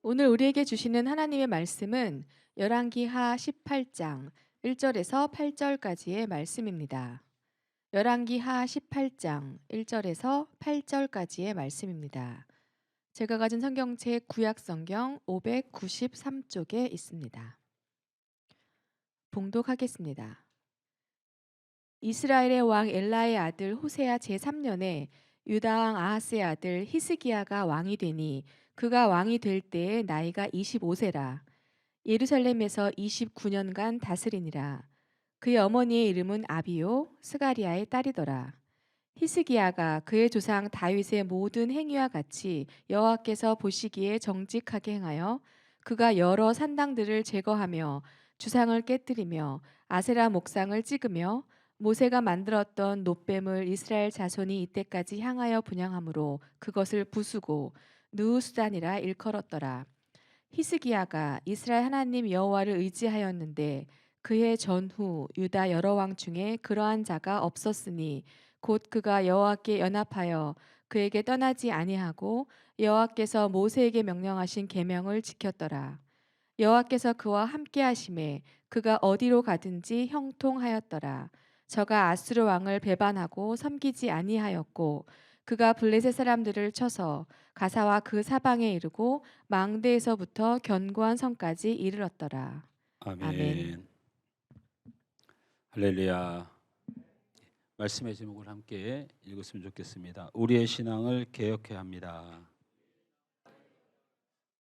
오늘 우리에게 주시는 하나님의 말씀은 열왕기하 18장 1절에서 8절까지의 말씀입니다. 열왕기하 18장 1절에서 8절까지의 말씀입니다. 제가 가진 성경책 구약성경 593쪽에 있습니다. 봉독하겠습니다. 이스라엘의 왕 엘라의 아들 호세아 제3년에 유다 왕 아하스의 아들 히스기야가 왕이 되니 그가 왕이 될 때에 나이가 25세라. 예루살렘에서 29년간 다스리니라. 그의 어머니의 이름은 아비요 스가리아의 딸이더라. 히스기야가 그의 조상 다윗의 모든 행위와 같이 여호와께서 보시기에 정직하게 행하여 그가 여러 산당들을 제거하며 주상을 깨뜨리며 아세라 목상을 찍으며 모세가 만들었던 놋뱀을 이스라엘 자손이 이때까지 향하여 분향함으로 그것을 부수고 느우수단이라 일컬었더라. 히스기야가 이스라엘 하나님 여호와를 의지하였는데 그의 전후 유다 여러 왕 중에 그러한 자가 없었으니 곧 그가 여호와께 연합하여 그에게 떠나지 아니하고 여호와께서 모세에게 명령하신 계명을 지켰더라. 여호와께서 그와 함께 하심에 그가 어디로 가든지 형통하였더라. 저가 아수르 왕을 배반하고 섬기지 아니하였고 그가 블레셋 사람들을 쳐서 가사와 그 사방에 이르고 망대에서부터 견고한 성까지 이르렀더라. 아멘. 아멘. 할렐루야. 말씀의 제목을 함께 읽었으면 좋겠습니다. 우리의 신앙을 개혁해야 합니다.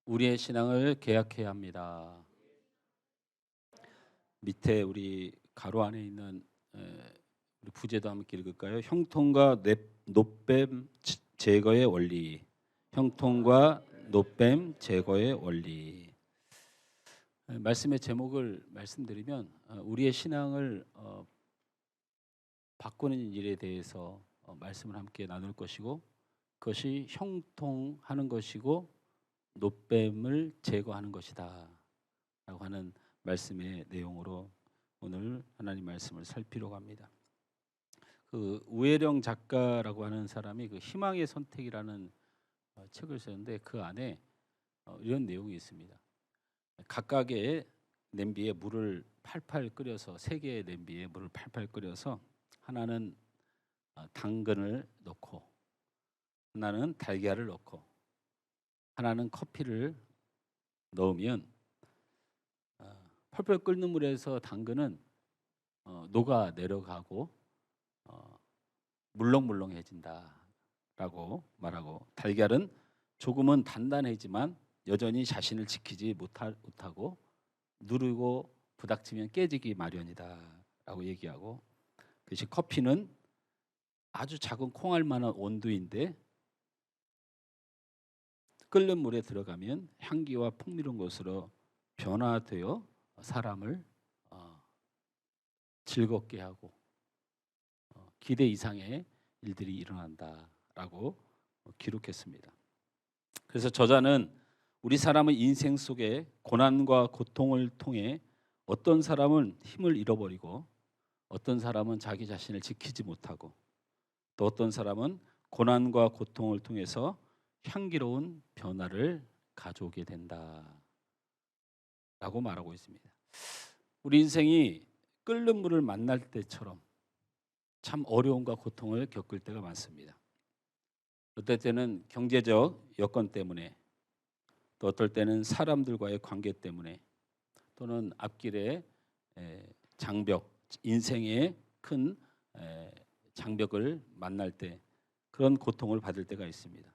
우리의 신앙을 개혁해야 합니다. 밑에 우리 가로 안에 있는 우리 부제도 함께 읽을까요? 형통과 놋뱀 제거의 원리. 형통과 놋뱀 제거의 원리. 말씀의 제목을 말씀드리면 우리의 신앙을 바꾸는 일에 대해서 말씀을 함께 나눌 것이고 그것이 형통하는 것이고 놋뱀을 제거하는 것이다 라고 하는 말씀의 내용으로 오늘 하나님 말씀을 살피려고 합니다. 그 우혜령 작가라고 하는 사람이 그 희망의 선택이라는 책을 썼는데 그 안에 이런 내용이 있습니다. 각각의 냄비에 물을 팔팔 끓여서 세 개의 냄비에 물을 팔팔 끓여서 하나는 당근을 넣고 하나는 달걀을 넣고 하나는 커피를 넣으면 펄펄 끓는 물에서 당근은 녹아 내려가고 물렁물렁해진다라고 말하고 달걀은 조금은 단단해지만 여전히 자신을 지키지 못하고 누르고 부닥치면 깨지기 마련이다라고 얘기하고 대신 커피는 아주 작은 콩알 만한 온도인데 끓는 물에 들어가면 향기와 풍미로운 것으로 변화되어 사람을 즐겁게 하고 기대 이상의 일들이 일어난다라고 기록했습니다. 그래서 저자는 우리 사람의 인생 속에 고난과 고통을 통해 어떤 사람은 힘을 잃어버리고 어떤 사람은 자기 자신을 지키지 못하고 또 어떤 사람은 고난과 고통을 통해서 향기로운 변화를 가져오게 된다라고 말하고 있습니다. 우리 인생이 끓는 물을 만날 때처럼 참 어려움과 고통을 겪을 때가 많습니다. 어떨 때는 경제적 여건 때문에 또 어떨 때는 사람들과의 관계 때문에 또는 앞길에 장벽, 인생의 큰 장벽을 만날 때 그런 고통을 받을 때가 있습니다.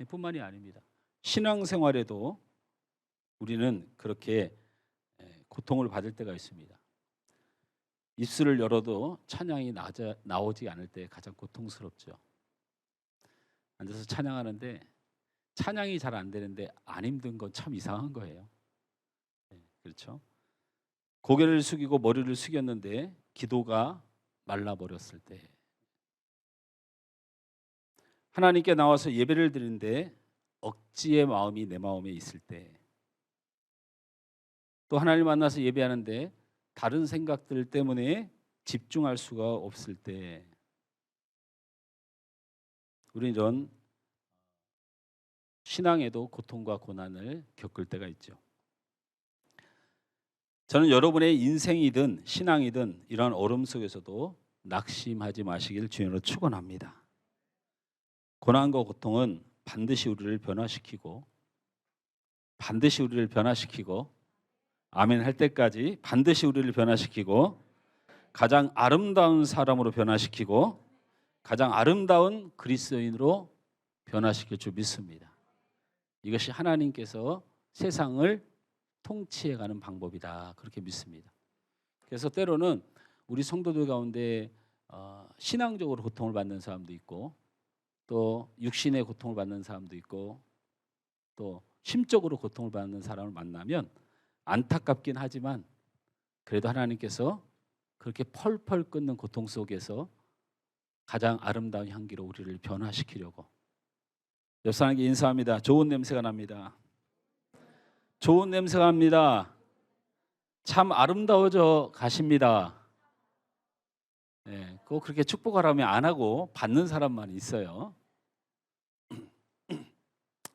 뿐만이 아닙니다. 신앙생활에도 우리는 그렇게 고통을 받을 때가 있습니다. 입술을 열어도 찬양이 나오지 않을 때 가장 고통스럽죠. 앉아서 찬양하는데 찬양이 잘 안 되는데 안 힘든 건 참 이상한 거예요. 그렇죠? 고개를 숙이고 머리를 숙였는데 기도가 말라버렸을 때, 하나님께 나와서 예배를 드리는데 억지의 마음이 내 마음에 있을 때, 또 하나님을 만나서 예배하는데 다른 생각들 때문에 집중할 수가 없을 때, 우리는 이런 신앙에도 고통과 고난을 겪을 때가 있죠. 저는 여러분의 인생이든 신앙이든 이러한 어려움 속에서도 낙심하지 마시길 주님으로 축원합니다. 고난과 고통은 반드시 우리를 변화시키고 아멘 할 때까지 반드시 우리를 변화시키고 가장 아름다운 사람으로 변화시키고 가장 아름다운 그리스도인으로 변화시킬 줄 믿습니다. 이것이 하나님께서 세상을 통치해가는 방법이다, 그렇게 믿습니다. 그래서 때로는 우리 성도들 가운데 신앙적으로 고통을 받는 사람도 있고 또 육신의 고통을 받는 사람도 있고 또 심적으로 고통을 받는 사람을 만나면 안타깝긴 하지만 그래도 하나님께서 그렇게 펄펄 끓는 고통 속에서 가장 아름다운 향기로 우리를 변화시키려고. 옆 사람에게 인사합니다. 좋은 냄새가 납니다. 좋은 냄새가 납니다. 참 아름다워져 가십니다. 네, 꼭 그렇게 축복하라면 안 하고 받는 사람만 있어요.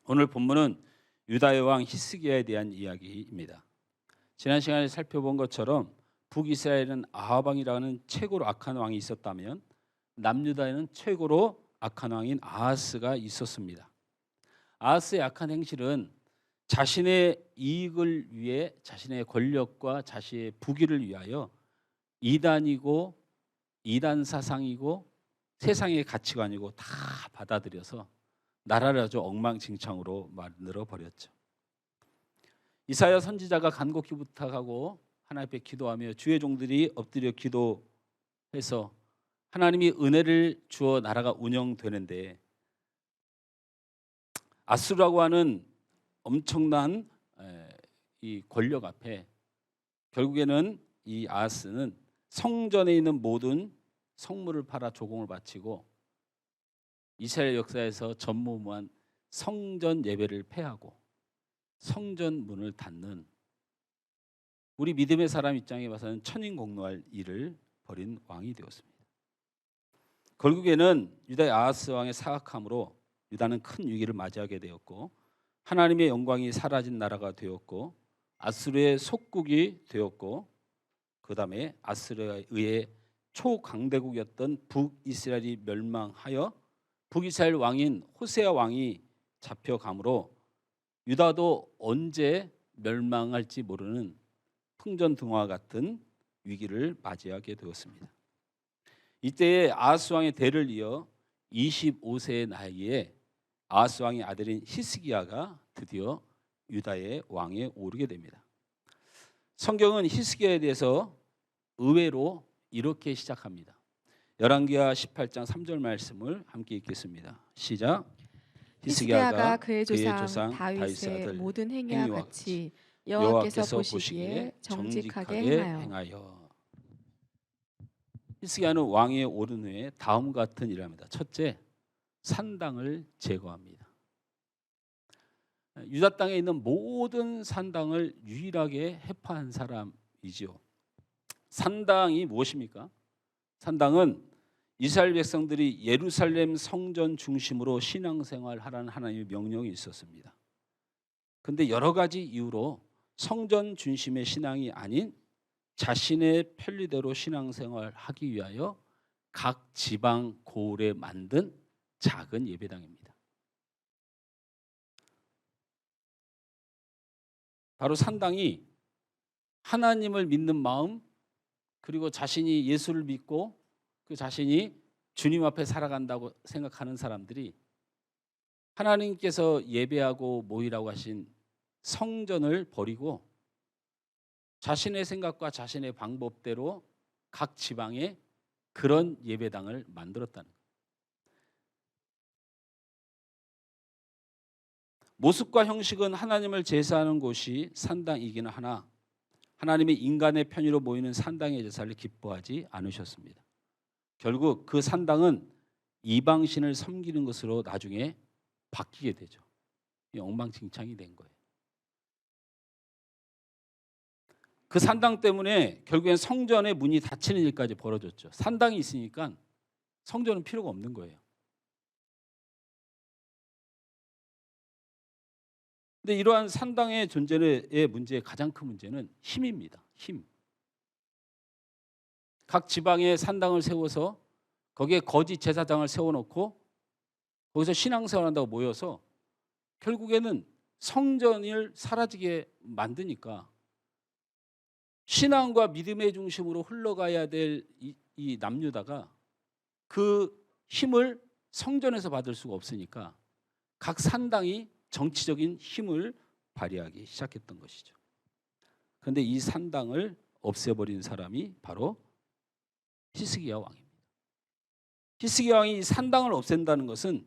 오늘 본문은 유다의 왕 히스기야에 대한 이야기입니다. 지난 시간에 살펴본 것처럼 북이스라엘은 아합 왕이라는 최고로 악한 왕이 있었다면 남유다에는 최고로 악한 왕인 아하스가 있었습니다. 아하스의 악한 행실은 자신의 이익을 위해 자신의 권력과 자신의 부귀를 위하여 이단이고 이단 사상이고 세상의 가치관이고 다 받아들여서 나라를 아주 엉망진창으로 만들어 버렸죠. 이사야 선지자가 간곡히 부탁하고 하나님 앞에 기도하며 주의 종들이 엎드려 기도해서 하나님이 은혜를 주어 나라가 운영되는데 아수르라고 하는 엄청난 이 권력 앞에 결국에는 이 아하스는 성전에 있는 모든 성물을 팔아 조공을 바치고 이스라엘 역사에서 전무후무한 성전 예배를 폐하고 성전 문을 닫는, 우리 믿음의 사람 입장에 봐서는 천인공노할 일을 벌인 왕이 되었습니다. 결국에는 유다의 아하스 왕의 사악함으로 유다는 큰 위기를 맞이하게 되었고 하나님의 영광이 사라진 나라가 되었고 아수르의 속국이 되었고 그 다음에 아수르에 의해 초강대국이었던 북이스라엘이 멸망하여 북이스라엘 왕인 호세아 왕이 잡혀가므로 유다도 언제 멸망할지 모르는 풍전등화 같은 위기를 맞이하게 되었습니다. 이때에 아하스 왕의 대를 이어 25세의 나이에 아하스 왕의 아들인 히스기야가 드디어 유다의 왕에 오르게 됩니다. 성경은 히스기야에 대해서 의외로 이렇게 시작합니다. 열왕기하 18장 3절 말씀을 함께 읽겠습니다. 시작. 히스기야가 그의 조상 다윗의 아들 모든 행위와 행위와 같이 여호와께서 여호와께서 보시기에 보시기에 정직하게 정직하게 행하여 행하여. 히스기야는 왕위에 오른 후에 다음 같은 일을 합니다. 첫째, 산당을 제거합니다. 유다 땅에 있는 모든 산당을 유일하게 해파한 사람이지요. 산당이 무엇입니까? 산당은 이스라엘 백성들이 예루살렘 성전 중심으로 신앙생활하라는 하나님의 명령이 있었습니다. 그런데 여러 가지 이유로 성전 중심의 신앙이 아닌 자신의 편리대로 신앙생활하기 위하여 각 지방 고을에 만든 작은 예배당입니다. 바로 산당이 하나님을 믿는 마음, 그리고 자신이 예수를 믿고 그 자신이 주님 앞에 살아간다고 생각하는 사람들이 하나님께서 예배하고 모이라고 하신 성전을 버리고 자신의 생각과 자신의 방법대로 각 지방에 그런 예배당을 만들었다는 거예요. 모습과 형식은 하나님을 제사하는 곳이 산당이기는 하나 하나님이 인간의 편의로 모이는 산당의 제사를 기뻐하지 않으셨습니다. 결국 그 산당은 이방신을 섬기는 것으로 나중에 바뀌게 되죠. 엉망진창이 된 거예요. 그 산당 때문에 결국엔 성전의 문이 닫히는 일까지 벌어졌죠. 산당이 있으니까 성전은 필요가 없는 거예요. 근데 이러한 산당의 존재의 문제의 가장 큰 문제는 힘입니다. 힘. 각 지방에 산당을 세워서 거기에 거짓 제사장을 세워놓고 거기서 신앙생활한다고 모여서 결국에는 성전을 사라지게 만드니까 신앙과 믿음의 중심으로 흘러가야 될 이 남유다가 그 힘을 성전에서 받을 수가 없으니까 각 산당이 정치적인 힘을 발휘하기 시작했던 것이죠. 그런데 이 산당을 없애버린 사람이 바로 히스기야 왕입니다. 히스기야 왕이 이 산당을 없앤다는 것은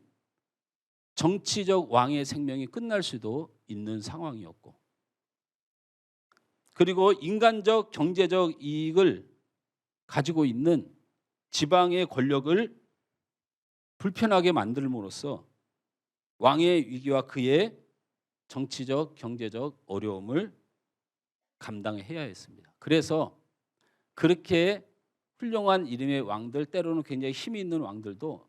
정치적 왕의 생명이 끝날 수도 있는 상황이었고, 그리고 인간적 경제적 이익을 가지고 있는 지방의 권력을 불편하게 만들므로써 왕의 위기와 그의 정치적 경제적 어려움을 감당해야 했습니다. 그래서 그렇게 훌륭한 이름의 왕들, 때로는 굉장히 힘이 있는 왕들도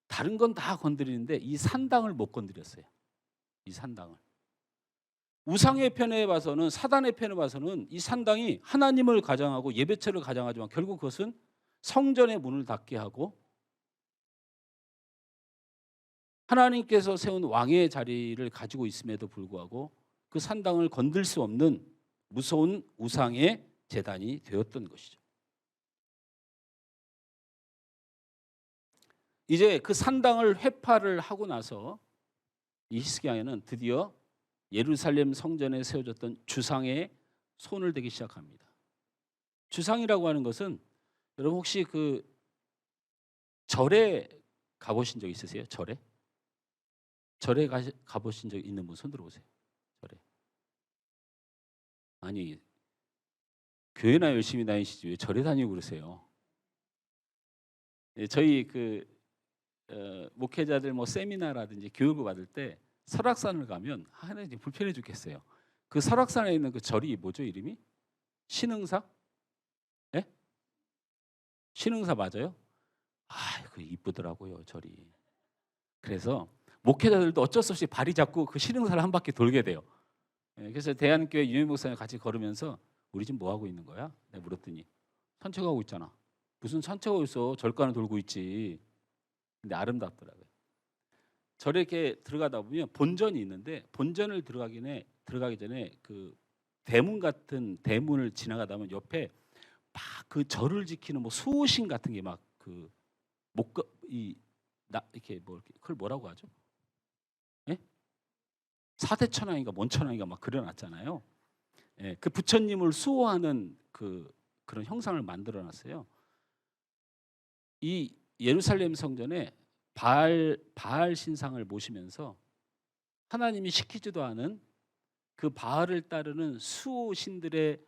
다른 건 다 건드리는데 이 산당을 못 건드렸어요. 이 산당을. 우상의 편에 봐서는, 사단의 편에 봐서는 이 산당이 하나님을 가장하고 예배처를 가장하지만 결국 그것은 성전의 문을 닫게 하고 하나님께서 세운 왕의 자리를 가지고 있음에도 불구하고 그 산당을 건들 수 없는 무서운 우상의 제단이 되었던 것이죠. 이제 그 산당을 회파를 하고 나서 이 히스기야는 드디어 예루살렘 성전에 세워졌던 주상에 손을 대기 시작합니다. 주상이라고 하는 것은 여러분 혹시 그 절에 가보신 적 있으세요? 절에? 절에 가보신 적 있는 분 손 들어보세요. 절에. 아니, 교회나 열심히 다니시지 왜 절에 다니고 그러세요? 저희 그 목회자들 뭐 세미나라든지 교육을 받을 때 설악산을 가면 하나님 불편해 죽겠어요. 그 설악산에 있는 그 절이 뭐죠, 이름이? 신흥사? 예? 신흥사 맞아요? 아, 그 이쁘더라고요, 절이. 그래서 목회자들도 어쩔 수 없이 발이 자꾸 그 신흥사를 한 바퀴 돌게 돼요. 그래서 대한교회 유명 목사님 같이 걸으면서 우리 지금 뭐 하고 있는 거야? 내가 물었더니 산책하고 있잖아. 무슨 산책하고 있어? 절간을 돌고 있지. 근데 아름답더라고요. 절에 이렇게 들어가다 보면 본전이 있는데 본전을 들어가기 전에 그 대문 같은 대문을 지나가다 보면 옆에 막 그 절을 지키는 뭐 수호신 같은 게 막 그 이렇게 뭐 이렇게 그걸 뭐라고 하죠? 예? 사대천왕인가 뭔천왕인가 막 그려놨잖아요. 예, 그 부처님을 수호하는 그런 형상을 만들어놨어요. 이 예루살렘 성전에 바알 신상을 모시면서 하나님이 시키지도 않은 그 바알을 따르는 수호신들을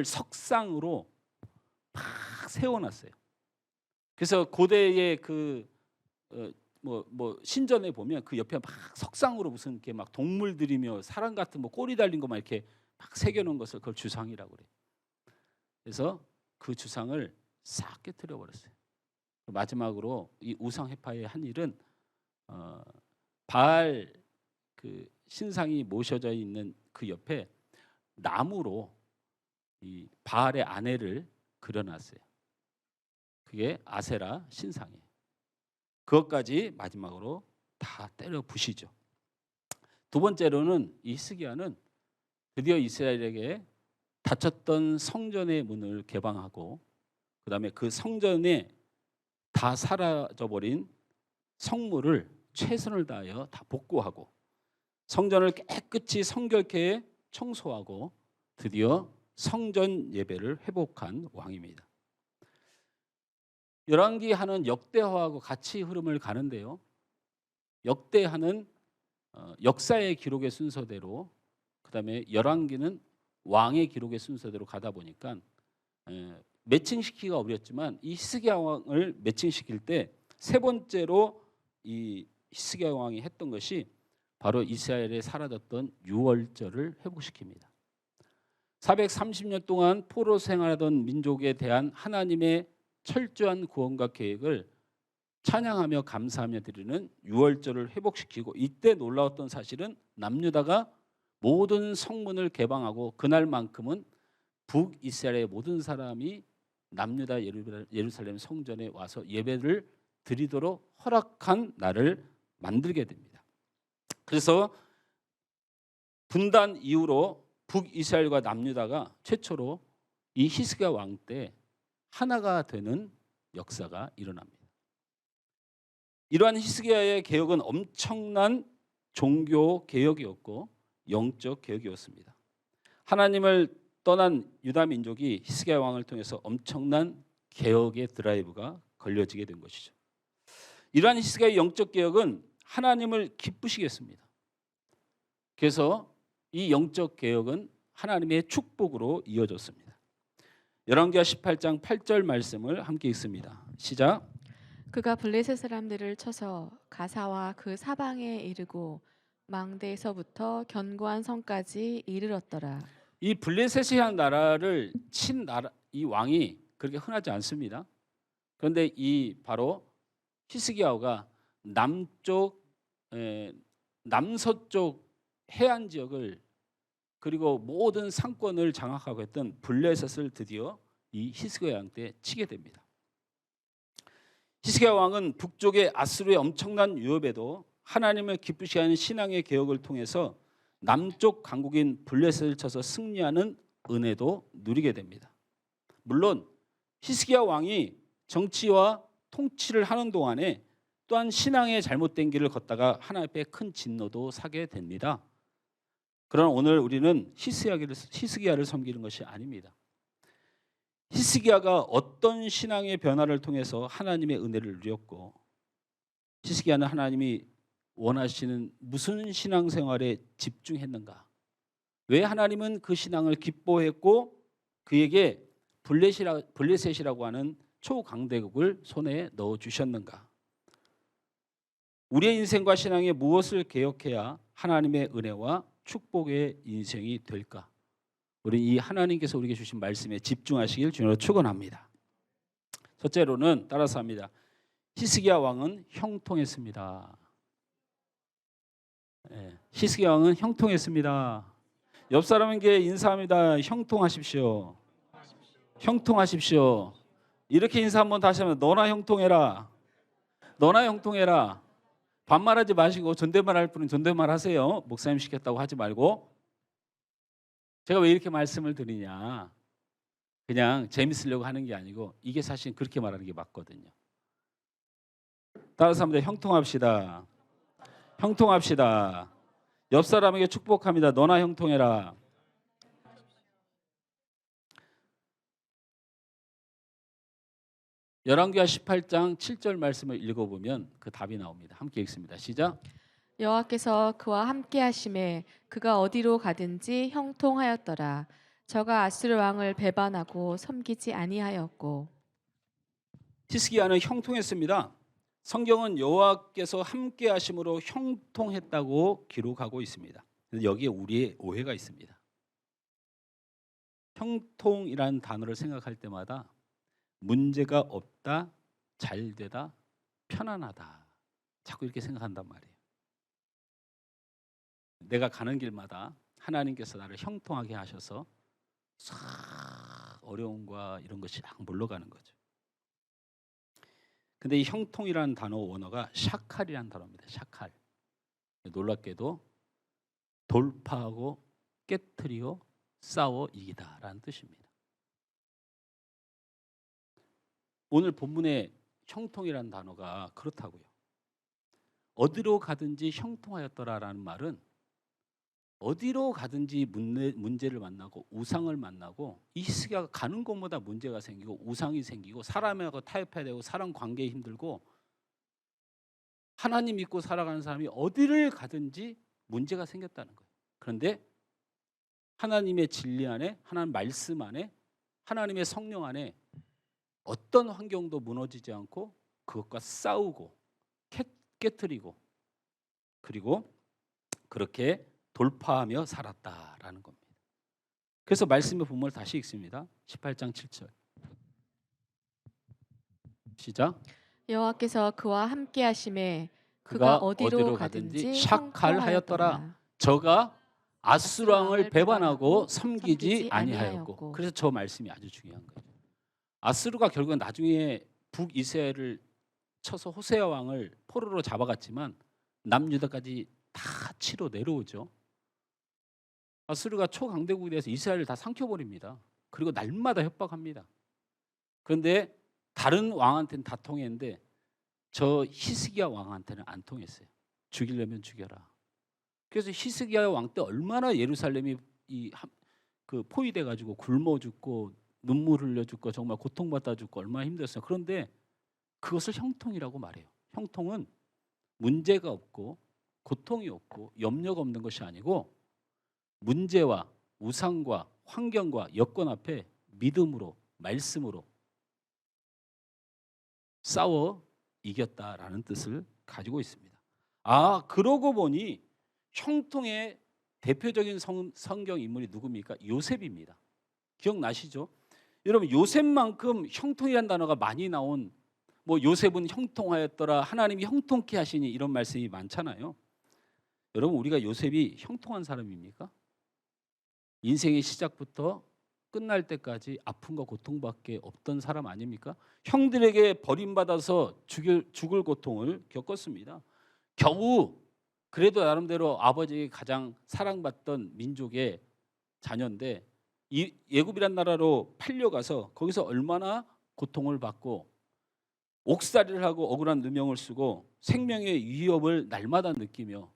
석상으로 막 세워놨어요. 그래서 고대의 그 신전에 보면 그 옆에 막 석상으로 무슨 이렇게 막 동물들이며 사람 같은 뭐 꼬리 달린 거 막 이렇게 막 새겨놓은 것을 그걸 주상이라고 그래요. 그래서 그 주상을 싹 깨트려 버렸어요. 마지막으로 이 우상 회파의 한 일은 바알 그 신상이 모셔져 있는 그 옆에 나무로 이 바알의 아내를 그려놨어요. 그게 아세라 신상이에요. 그것까지 마지막으로 다 때려 부시죠. 두 번째로는 이 히스기야는 드디어 이스라엘에게 닫혔던 성전의 문을 개방하고 그다음에 그 성전에 다 사라져버린 성물을 최선을 다하여 다 복구하고 성전을 깨끗이 성결케 청소하고 드디어 성전 예배를 회복한 왕입니다. 열왕기하는 역대하하고 같이 흐름을 가는데요. 역대하는 역사의 기록의 순서대로 그다음에 열왕기는 왕의 기록의 순서대로 가다 보니까 매칭시키기가 어렵지만 이 히스기야 왕을 매칭시킬 때 세 번째로 이 히스기야 왕이 했던 것이 바로 이스라엘에 사라졌던 유월절을 회복시킵니다. 430년 동안 포로 생활하던 민족에 대한 하나님의 철저한 구원과 계획을 찬양하며 감사하며 드리는 유월절을 회복시키고 이때 놀라웠던 사실은 남유다가 모든 성문을 개방하고 그날만큼은 북이스라엘의 모든 사람이 남유다 예루살렘 성전에 와서 예배를 드리도록 허락한 날을 만들게 됩니다. 그래서 분단 이후로 북이스라엘과 남유다가 최초로 이 히스기야 왕 때 하나가 되는 역사가 일어납니다. 이러한 히스기야의 개혁은 엄청난 종교 개혁이었고 영적 개혁이었습니다. 하나님을 떠난 유다 민족이 히스기야 왕을 통해서 엄청난 개혁의 드라이브가 걸려지게 된 것이죠. 이러한 히스기야의 영적 개혁은 하나님을 기쁘시게 했습니다. 그래서 이 영적 개혁은 하나님의 축복으로 이어졌습니다. 열왕기하 18장 8절 말씀을 함께 읽습니다. 시작. 그가 블레셋 사람들을 쳐서 가사와 그 사방에 이르고 망대에서부터 견고한 성까지 이르렀더라. 이 블레셋이라는 나라를 친 나라, 이 왕이 그렇게 흔하지 않습니다. 그런데 이 바로 히스기야가 남서쪽 해안 지역을 그리고 모든 상권을 장악하고 했던 블레셋을 드디어 이 히스기야 왕 때 치게 됩니다. 히스기야 왕은 북쪽의 아수르의 엄청난 위협에도 하나님을 기쁘시게 하는 신앙의 개혁을 통해서 남쪽 강국인 블레셋을 쳐서 승리하는 은혜도 누리게 됩니다. 물론 히스기야 왕이 정치와 통치를 하는 동안에 또한 신앙의 잘못된 길을 걷다가 하나님 앞에 큰 진노도 사게 됩니다. 그러나 오늘 우리는 히스기야를 섬기는 것이 아닙니다. 히스기야가 어떤 신앙의 변화를 통해서 하나님의 은혜를 누렸고 히스기야는 하나님이 원하시는 무슨 신앙생활에 집중했는가? 왜 하나님은 그 신앙을 기뻐했고 그에게 블레셋이라고 하는 초강대국을 손에 넣어주셨는가? 우리의 인생과 신앙에 무엇을 개혁해야 하나님의 은혜와 축복의 인생이 될까? 우리 이 하나님께서 우리에게 주신 말씀에 집중하시길 주님으로 축원합니다. 첫째로는 따라서 합니다. 히스기야 왕은 형통했습니다. 히스기야 왕은 형통했습니다. 옆 사람에게 인사합니다. 형통하십시오. 형통하십시오. 이렇게 인사 한번 다시 하면 너나 형통해라. 너나 형통해라. 반말하지 마시고 존댓말 할 분은 존댓말 하세요. 목사님 시켰다고 하지 말고. 제가 왜 이렇게 말씀을 드리냐. 그냥 재밌으려고 하는 게 아니고 이게 사실 그렇게 말하는 게 맞거든요. 따라서 합니다. 형통합시다. 형통합시다. 옆 사람에게 축복합니다. 너나 형통해라. 열왕기하 18장 7절 말씀을 읽어보면 그 답이 나옵니다. 함께 읽습니다. 시작. 여호와께서 그와 함께 하심에 그가 어디로 가든지 형통하였더라. 저가 아수르 왕을 배반하고 섬기지 아니하였고. 히스기야는 형통했습니다. 성경은 여호와께서 함께 하심으로 형통했다고 기록하고 있습니다. 여기에 우리의 오해가 있습니다. 형통이라는 단어를 생각할 때마다 문제가 없다, 잘되다, 편안하다. 자꾸 이렇게 생각한단 말이에요. 내가 가는 길마다 하나님께서 나를 형통하게 하셔서 싹 어려움과 이런 것이 막 물러가는 거죠. 근데 이 형통이라는 단어 원어가 샤칼이라는 단어입니다. 샤칼. 놀랍게도 돌파하고 깨트리고 싸워 이기다라는 뜻입니다. 오늘 본문의 형통이라는 단어가 그렇다고요. 어디로 가든지 형통하였더라라는 말은 어디로 가든지 문제를 만나고 우상을 만나고 이 히스기야가 가는 곳마다 문제가 생기고 우상이 생기고 사람하고 타협해야 되고 사람 관계에 힘들고 하나님 믿고 살아가는 사람이 어디를 가든지 문제가 생겼다는 거예요. 그런데 하나님의 진리 안에, 하나님 말씀 안에, 하나님의 성령 안에 어떤 환경도 무너지지 않고 그것과 싸우고 깨트리고 그리고 그렇게 돌파하며 살았다라는 겁니다. 그래서 말씀의 본문을 다시 읽습니다. 18장 7절. 시작. 여호와께서 그와 함께 하심에 그가 어디로 가든지 샤칼하였더라. 형통하였더라. 저가 아수르 왕을 배반하고 섬기지 섬기지 아니하였고. 아니하였고. 그래서 저 말씀이 아주 중요한 거예요. 아수르가 결국은 나중에 북이스라엘을 쳐서 호세아 왕을 포로로 잡아갔지만 남유다까지 다 치러 내려오죠. 아수르가 초강대국이 돼서 이스라엘을 다 삼켜버립니다. 그리고 날마다 협박합니다. 그런데 다른 왕한테는 다 통했는데 저 히스기야 왕한테는 안 통했어요. 죽이려면 죽여라. 그래서 히스기야 왕 때 얼마나 예루살렘이 그 포위돼 가지고 굶어 죽고 눈물 흘려 죽고 정말 고통받아 죽고 얼마나 힘들었어요. 그런데 그것을 형통이라고 말해요. 형통은 문제가 없고 고통이 없고 염려가 없는 것이 아니고 문제와 우상과 환경과 여건 앞에 믿음으로 말씀으로 싸워 이겼다라는 뜻을 가지고 있습니다. 그러고 보니 형통의 대표적인 성경 인물이 누굽니까? 요셉입니다. 기억나시죠? 여러분 요셉만큼 형통이라는 단어가 많이 나온 뭐 요셉은 형통하였더라, 하나님이 형통케 하시니 이런 말씀이 많잖아요. 여러분 우리가 요셉이 형통한 사람입니까? 인생의 시작부터 끝날 때까지 아픔과 고통밖에 없던 사람 아닙니까? 형들에게 버림받아서 죽을 고통을 겪었습니다. 겨우 그래도 나름대로 아버지에게 가장 사랑받던 민족의 자녀인데 이 예굽이란 나라로 팔려가서 거기서 얼마나 고통을 받고 옥살이를 하고 억울한 누명을 쓰고 생명의 위협을 날마다 느끼며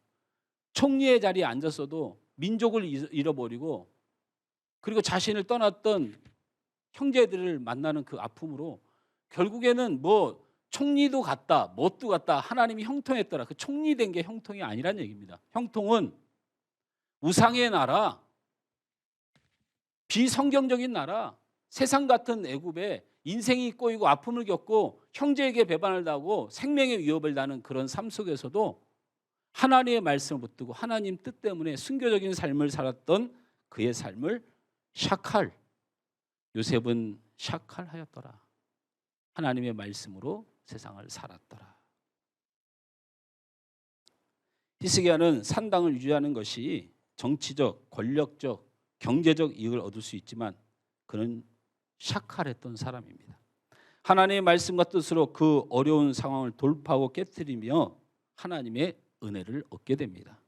총리의 자리에 앉았어도 민족을 잃어버리고 그리고 자신을 떠났던 형제들을 만나는 그 아픔으로 결국에는 뭐 총리도 갔다 뭣도 갔다 하나님이 형통했더라. 그 총리 된 게 형통이 아니란 얘기입니다. 형통은 우상의 나라, 비성경적인 나라, 세상 같은 애굽에 인생이 꼬이고 아픔을 겪고 형제에게 배반을 당하고 생명의 위협을 당하는 그런 삶 속에서도 하나님의 말씀을 붙들고 하나님 뜻 때문에 순교적인 삶을 살았던 그의 삶을 샤칼, 요셉은 샤칼하였더라. 하나님의 말씀으로 세상을 살았더라. 히스기야는 산당을 유지하는 것이 정치적, 권력적, 경제적 이익을 얻을 수 있지만 그는 샤칼했던 사람입니다. 하나님의 말씀과 뜻으로 그 어려운 상황을 돌파하고 깨뜨리며 하나님의 은혜를 얻게 됩니다.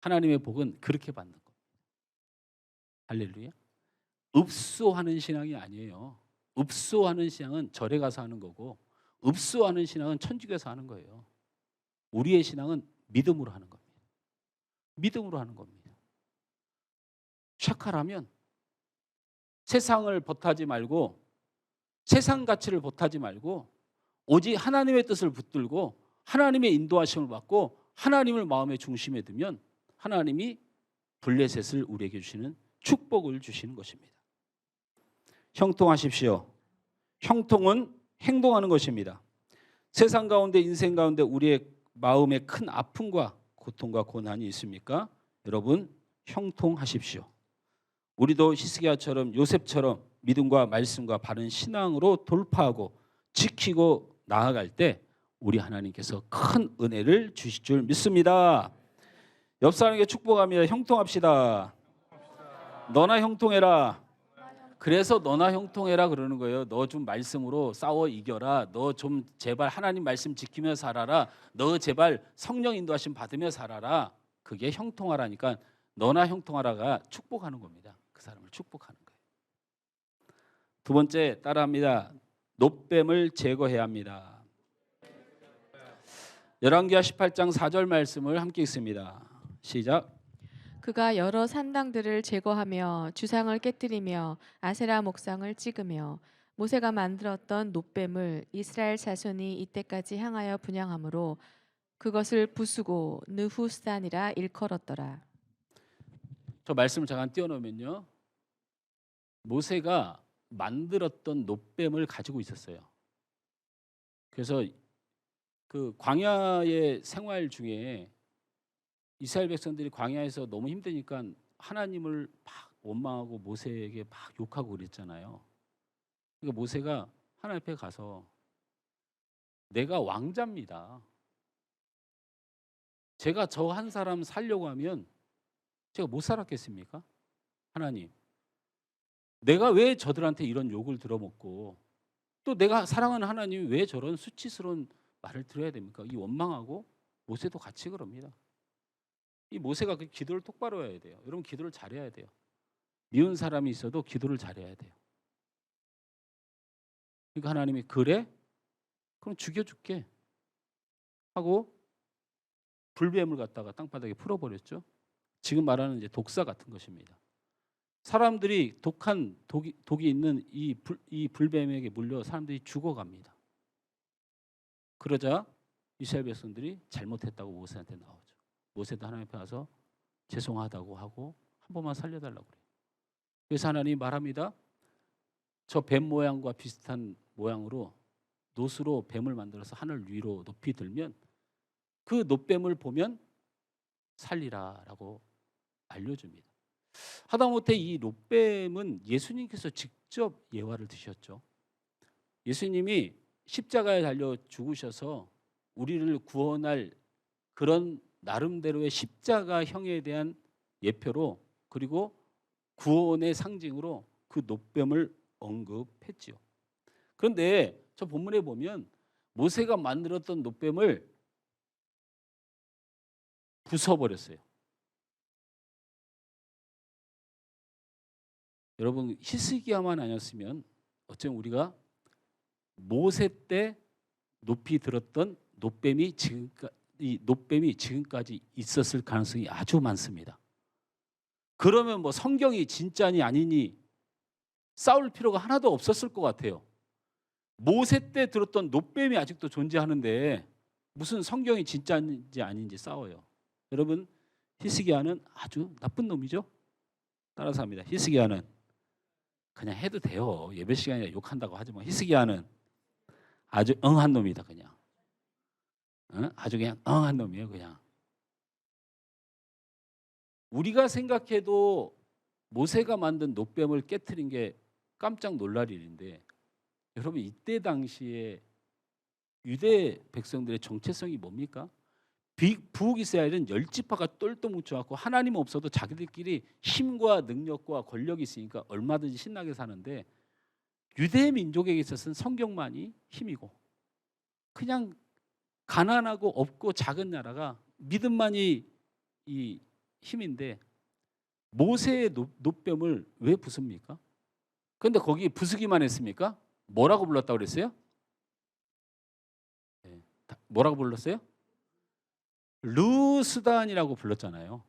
하나님의 복은 그렇게 받는 겁니다. 할렐루야. 읍소하는 신앙이 아니에요. 읍소하는 신앙은 절에 가서 하는 거고 읍소하는 신앙은 천주교에서 하는 거예요. 우리의 신앙은 믿음으로 하는 겁니다. 믿음으로 하는 겁니다. 샤칼하면 세상을 버타지 말고 세상 가치를 버타지 말고 오직 하나님의 뜻을 붙들고 하나님의 인도하심을 받고 하나님을 마음의 중심에 두면 하나님이 블레셋을 우리에게 주시는 축복을 주시는 것입니다. 형통하십시오. 형통은 행동하는 것입니다. 세상 가운데 인생 가운데 우리의 마음에 큰 아픔과 고통과 고난이 있습니까? 여러분 형통하십시오. 우리도 히스기야처럼 요셉처럼 믿음과 말씀과 바른 신앙으로 돌파하고 지키고 나아갈 때 우리 하나님께서 큰 은혜를 주실 줄 믿습니다. 옆 사람에게 축복합니다. 형통합시다. 너나 형통해라. 그래서 너나 형통해라 그러는 거예요. 너 좀 말씀으로 싸워 이겨라. 너 좀 제발 하나님 말씀 지키며 살아라. 너 제발 성령 인도하심 받으며 살아라. 그게 형통하라니까 너나 형통하라가 축복하는 겁니다. 그 사람을 축복하는 거예요. 두 번째 따라합니다. 노뱀을 제거해야 합니다. 열왕기하 18장 4절 말씀을 함께 읽습니다. 시작. 그가 여러 산당들을 제거하며 주상을 깨뜨리며 아세라 목상을 찍으며 모세가 만들었던 놋뱀을 이스라엘 자손이 이때까지 향하여 분향함으로 그것을 부수고 느후산이라 일컬었더라. 저 말씀을 잠깐 띄워놓으면요. 모세가 만들었던 놋뱀을 가지고 있었어요. 그래서 그 광야의 생활 중에 이스라엘 백성들이 광야에서 너무 힘드니까 하나님을 막 원망하고 모세에게 막 욕하고 그랬잖아요. 그러니까 모세가 하나님 앞에 가서 내가 왕자입니다. 제가 저 한 사람 살려고 하면 제가 못 살았겠습니까? 하나님, 내가 왜 저들한테 이런 욕을 들어먹고 또 내가 사랑하는 하나님이 왜 저런 수치스러운 말을 들어야 됩니까? 이 원망하고 모세도 같이 그럽니다. 이 모세가 그 기도를 똑바로 해야 돼요. 여러분 기도를 잘해야 돼요. 미운 사람이 있어도 기도를 잘해야 돼요. 그러니까 하나님이 그래? 그럼 죽여줄게 하고 불뱀을 갖다가 땅바닥에 풀어버렸죠. 지금 말하는 이제 독사 같은 것입니다. 사람들이 독한 독이 있는 이 불뱀에게 물려 사람들이 죽어갑니다. 그러자 이스라엘 백성들이 잘못했다고 모세한테 나오죠. 모세도 하나님 앞에 와서 죄송하다고 하고 한 번만 살려달라고 그래요. 그래서 하나님이 말합니다. 저 뱀 모양과 비슷한 모양으로 놋으로 뱀을 만들어서 하늘 위로 높이 들면 그 놋뱀을 보면 살리라라고 알려줍니다. 하다못해 이 놋뱀은 예수님께서 직접 예화를 드셨죠. 예수님이 십자가에 달려 죽으셔서 우리를 구원할 그런 나름대로의 십자가형에 대한 예표로 그리고 구원의 상징으로 그 놋뱀을 언급했지요. 그런데 저 본문에 보면 모세가 만들었던 놋뱀을 부숴버렸어요. 여러분 히스기야만 아니었으면 어쩌면 우리가 모세 때 높이 들었던 놋뱀이 지금까지 있었을 가능성이 아주 많습니다. 그러면 뭐 성경이 진짜니 아니니 싸울 필요가 하나도 없었을 것 같아요. 모세 때 들었던 놋뱀이 아직도 존재하는데 무슨 성경이 진짜인지 아닌지 싸워요. 여러분 히스기야는 아주 나쁜 놈이죠. 따라서 합니다. 히스기야는 그냥 해도 돼요. 예배 시간에 욕한다고 하지만 히스기야는 아주 엉한 놈이다 그냥. 아주 그냥 엉한 놈이에요 그냥. 우리가 생각해도 모세가 만든 놋뱀을 깨트린 게 깜짝 놀랄 일인데 여러분 이때 당시에 유대 백성들의 정체성이 뭡니까? 북이스라엘은 10지파가 똘똘 뭉쳐갖고 하나님 없어도 자기들끼리 힘과 능력과 권력이 있으니까 얼마든지 신나게 사는데 유대 민족에게 있어서는 성경만이 힘이고 그냥 가난하고 없고 작은 나라가 믿음만이 이 힘인데 모세의 놋뱀을 왜 부숩니까? 그런데 거기 부수기만 했습니까? 뭐라고 불렀다고 그랬어요? 네. 뭐라고 불렀어요? 르수단이라고 불렀잖아요.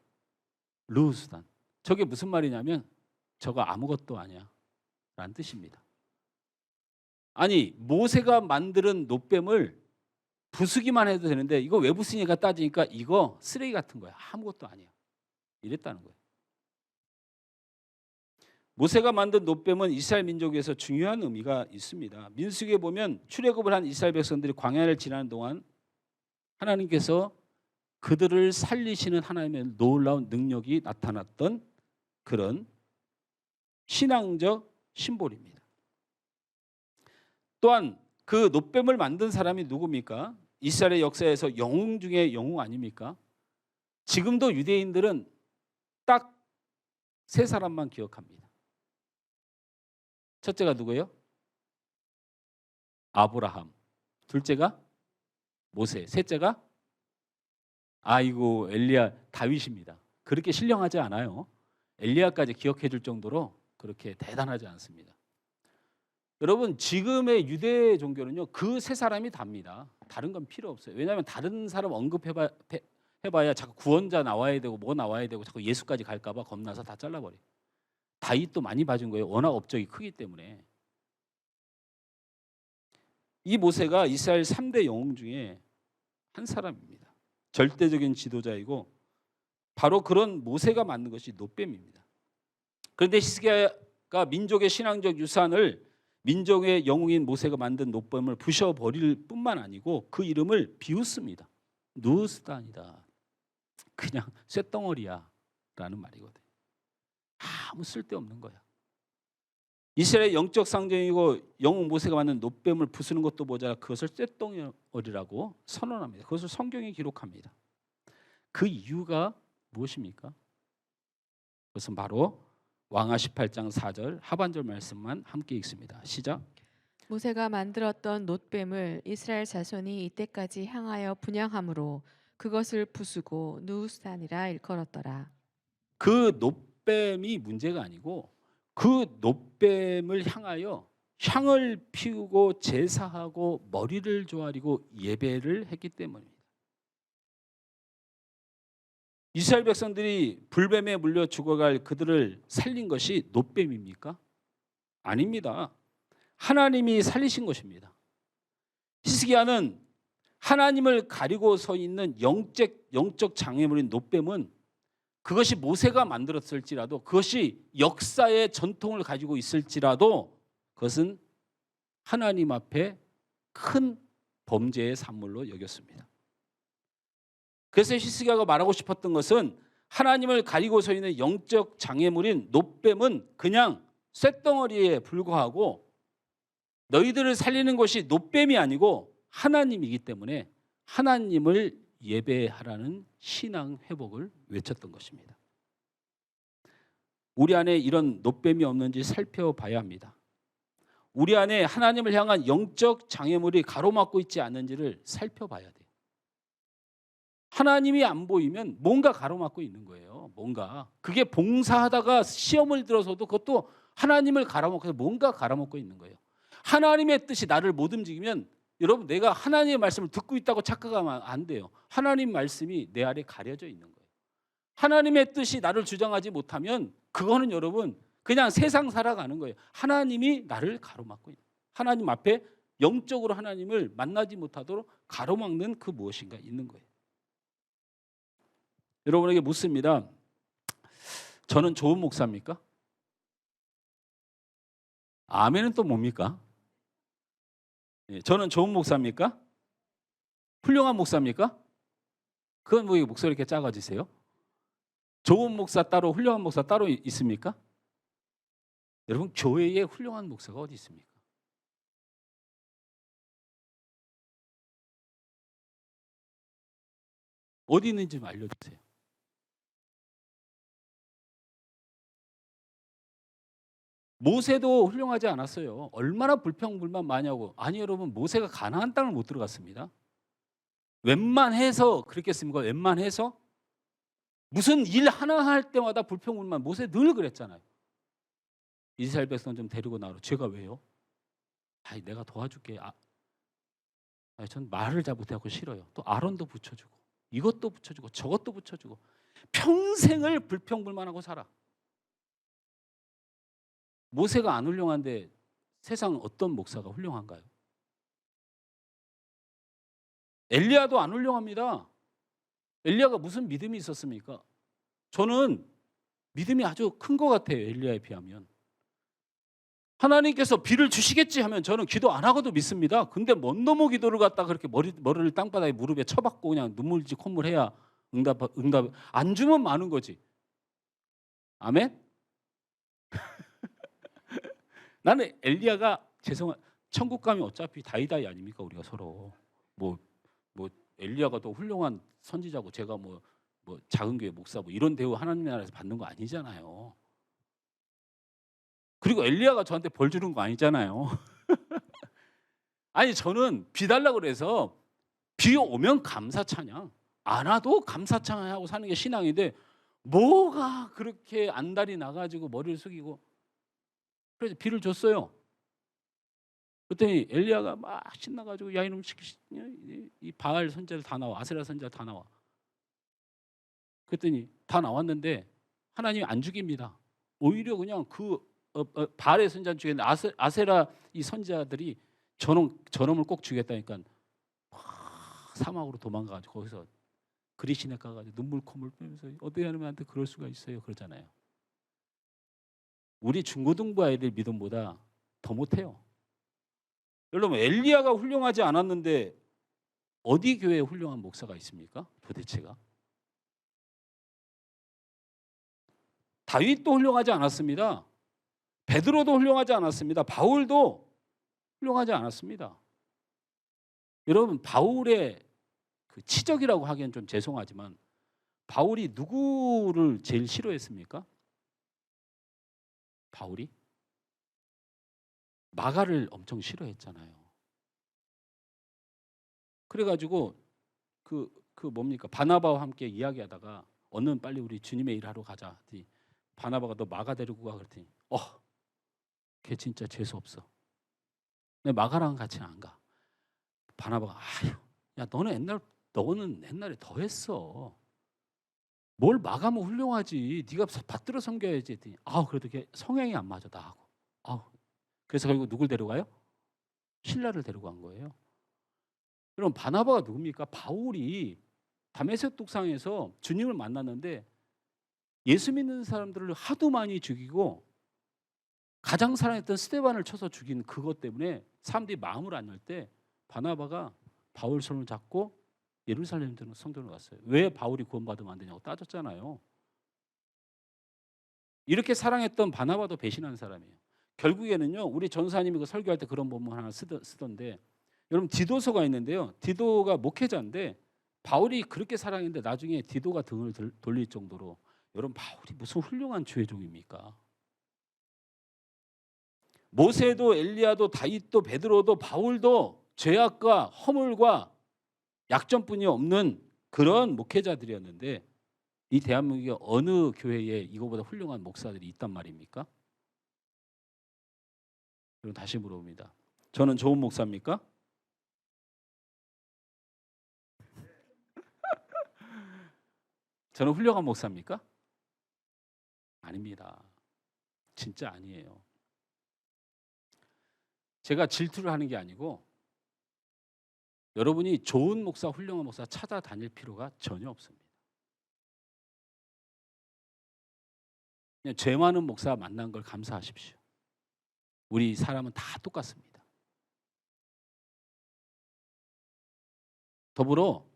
르수단. 저게 무슨 말이냐면 저거 아무것도 아니야 라는 뜻입니다. 아니 모세가 만드는 놋뱀을 부수기만 해도 되는데 이거 왜 부수니까 따지니까 이거 쓰레기 같은 거야. 아무것도 아니야. 이랬다는 거예요. 모세가 만든 놋뱀은 이스라엘 민족에서 중요한 의미가 있습니다. 민수기에 보면 출애굽을 한 이스라엘 백성들이 광야를 지나는 동안 하나님께서 그들을 살리시는 하나님의 놀라운 능력이 나타났던 그런 신앙적 심볼입니다. 또한 그 놋뱀을 만든 사람이 누굽니까? 이스라엘의 역사에서 영웅 중에 영웅 아닙니까? 지금도 유대인들은 딱 세 사람만 기억합니다. 첫째가 누구예요? 아브라함. 둘째가 모세. 셋째가 아이고 엘리야 다윗입니다. 그렇게 신령하지 않아요. 엘리야까지 기억해 줄 정도로 그렇게 대단하지 않습니다. 여러분 지금의 유대 종교는요 그 세 사람이 답니다. 다른 건 필요 없어요. 왜냐하면 다른 사람 언급해봐야 자꾸 구원자 나와야 되고 뭐 나와야 되고 자꾸 예수까지 갈까 봐 겁나서 다 잘라버려요. 다윗도 많이 봐준 거예요. 워낙 업적이 크기 때문에. 이 모세가 이스라엘 3대 영웅 중에 한 사람입니다. 절대적인 지도자이고 바로 그런 모세가 만든 것이 놋뱀입니다. 그런데 히스기야가 민족의 신앙적 유산을 민족의 영웅인 모세가 만든 놋뱀을 부셔버릴 뿐만 아니고 그 이름을 비웃습니다. 누스단이다. 그냥 쇳덩어리야 라는 말이거든요. 아무 쓸데없는 거야. 이스라엘의 영적 상징이고 영웅 모세가 만든 놋뱀을 부수는 것도 모자라 그것을 쇳덩어리라고 선언합니다. 그것을 성경에 기록합니다. 그 이유가 무엇입니까? 그것은 바로 왕하 18장 4절 하반절 말씀만 함께 읽습니다. 시작. 모세가 만들었던 놋뱀을 이스라엘 자손이 이때까지 향하여 분향함으로 그것을 부수고 누우스단이라 일컬었더라. 그 놋뱀이 문제가 아니고 그 놋뱀을 향하여 향을 피우고 제사하고 머리를 조아리고 예배를 했기 때문입니다. 이스라엘 백성들이 불뱀에 물려 죽어갈 그들을 살린 것이 놋뱀입니까? 아닙니다. 하나님이 살리신 것입니다. 히스기야는 하나님을 가리고 서 있는 영적 장애물인 놋뱀은 그것이 모세가 만들었을지라도 그것이 역사의 전통을 가지고 있을지라도 그것은 하나님 앞에 큰 범죄의 산물로 여겼습니다. 그래서 히스기야가 말하고 싶었던 것은 하나님을 가리고 서 있는 영적 장애물인 놋뱀은 그냥 쇳덩어리에 불과하고 너희들을 살리는 것이 놋뱀이 아니고 하나님이기 때문에 하나님을 예배하라는 신앙 회복을 외쳤던 것입니다. 우리 안에 이런 놋뱀이 없는지 살펴봐야 합니다. 우리 안에 하나님을 향한 영적 장애물이 가로막고 있지 않는지를 살펴봐야 돼요. 하나님이 안 보이면 뭔가 가로막고 있는 거예요. 뭔가. 그게 봉사하다가 시험을 들어서도 그것도 하나님을 가로막고 뭔가 가로막고 있는 거예요. 하나님의 뜻이 나를 못 움직이면 여러분 내가 하나님의 말씀을 듣고 있다고 착각하면 안 돼요. 하나님 말씀이 내 아래 가려져 있는 거예요. 하나님의 뜻이 나를 주장하지 못하면 그거는 여러분 그냥 세상 살아가는 거예요. 하나님이 나를 가로막고 있는 거예요. 하나님 앞에 영적으로 하나님을 만나지 못하도록 가로막는 그 무엇인가 있는 거예요. 여러분에게 묻습니다. 저는 좋은 목사입니까? 아멘은 또 뭡니까? 저는 좋은 목사입니까? 훌륭한 목사입니까? 그건 뭐 목소리 이렇게 작아지세요? 좋은 목사 따로 훌륭한 목사 따로 있습니까? 여러분 교회에 훌륭한 목사가 어디 있습니까? 어디 있는지 좀 알려주세요. 모세도 훌륭하지 않았어요. 얼마나 불평불만 많이 하고. 아니 여러분 모세가 가나안 땅을 못 들어갔습니다. 웬만해서 그랬겠습니까? 웬만해서? 무슨 일 하나 할 때마다 불평불만. 모세 늘 그랬잖아요. 이스라엘 백성 좀 데리고 나오라. 제가 왜요? 아이 내가 도와줄게. 전 말을 잘 못하고 싫어요. 또 아론도 붙여주고 이것도 붙여주고 저것도 붙여주고 평생을 불평불만하고 살아. 모세가 안 훌륭한데 세상 어떤 목사가 훌륭한가요? 엘리야도 안 훌륭합니다. 엘리야가 무슨 믿음이 있었습니까? 저는 믿음이 아주 큰 것 같아요. 엘리야에 비하면. 하나님께서 비를 주시겠지 하면 저는 기도 안 하고도 믿습니다. 근데 먼 놈의 기도를 갖다가 그렇게 머리를 땅바닥에 무릎에 쳐박고 그냥 눈물지 콧물 해야 응답 안 주면 많은 거지. 아멘? 나는 엘리야가 천국 가면 어차피 다이다이 아닙니까? 우리가 서로 뭐 엘리야가 더 훌륭한 선지자고 제가 뭐 작은 교회 목사 뭐 이런 대우 하나님 나라에서 받는 거 아니잖아요. 그리고 엘리야가 저한테 벌 주는 거 아니잖아요. 아니 저는 비 달라고 그래서 비 오면 감사 찬양, 안 와도 감사 찬양하고 사는 게 신앙인데 뭐가 그렇게 안달이 나가지고 머리를 숙이고 그래서 비를 줬어요. 그랬더니 엘리야가 막 신나가지고 야 이놈 이 바알 선지자들 다 나와, 아세라 선지자 다 나와. 그랬더니 다 나왔는데 하나님이 안 죽입니다. 오히려 그냥 그 바알의 선지자 중에 아세라 이 선지자들이 저놈을 꼭 죽였다니까 사막으로 도망가가지고 거기서 그리시네 가가지고 눈물 콧물 빼면서 어떻게 하나님한테 그럴 수가 있어요 그러잖아요. 우리 중고등부 아이들 믿음보다 더 못해요. 여러분 엘리야가 훌륭하지 않았는데 어디 교회에 훌륭한 목사가 있습니까? 도대체가. 다윗도 훌륭하지 않았습니다. 베드로도 훌륭하지 않았습니다. 바울도 훌륭하지 않았습니다. 여러분 바울의 그 치적이라고 하기엔 좀 죄송하지만 바울이 누구를 제일 싫어했습니까? 바울이? 마가를 엄청 싫어했잖아요. 그래가지고 뭡니까? 바나바와 함께 이야기하다가 어느 빨리 우리 주님의 일 하러 가자. 바나바가 너 마가 데리고 가 그랬더니 걔 진짜 재수 없어. 내 마가랑 같이는 안 가. 바나바가 야 너는 옛날에 더 했어. 뭘 마가면 훌륭하지. 네가 받들어 섬겨야지. 했더니 그래도 걔 성향이 안 맞아 나하고. 그래서 결국 누굴 데려가요? 신라를 데려간 거예요. 그럼 바나바가 누굽니까? 바울이 다메섹 독상에서 주님을 만났는데 예수 믿는 사람들을 하도 많이 죽이고 가장 사랑했던 스데반을 쳐서 죽인 그것 때문에 사람들이 마음을 안 열 때 바나바가 바울 손을 잡고 예루살렘 성전으로 갔어요. 왜 바울이 구원받으면 안 되냐고 따졌잖아요. 이렇게 사랑했던 바나바도 배신한 사람이에요. 결국에는요, 우리 전사님이 그 설교할 때 그런 본문 하나 쓰던데, 여러분 디도서가 있는데요. 디도가 목회자인데 바울이 그렇게 사랑했는데 나중에 디도가 등을 돌릴 정도로, 여러분 바울이 무슨 훌륭한 주의 종입니까? 모세도 엘리야도 다윗도 베드로도 바울도 죄악과 허물과 약점뿐이 없는 그런 목회자들이었는데 이 대한민국의 어느 교회에 이거보다 훌륭한 목사들이 있단 말입니까? 그럼 다시 물어봅니다. 저는 좋은 목사입니까? 저는 훌륭한 목사입니까? 아닙니다. 진짜 아니에요. 제가 질투를 하는 게 아니고 여러분이 좋은 목사, 훌륭한 목사 찾아다닐 필요가 전혀 없습니다. 그냥 죄 많은 목사 만난 걸 감사하십시오. 우리 사람은 다 똑같습니다. 더불어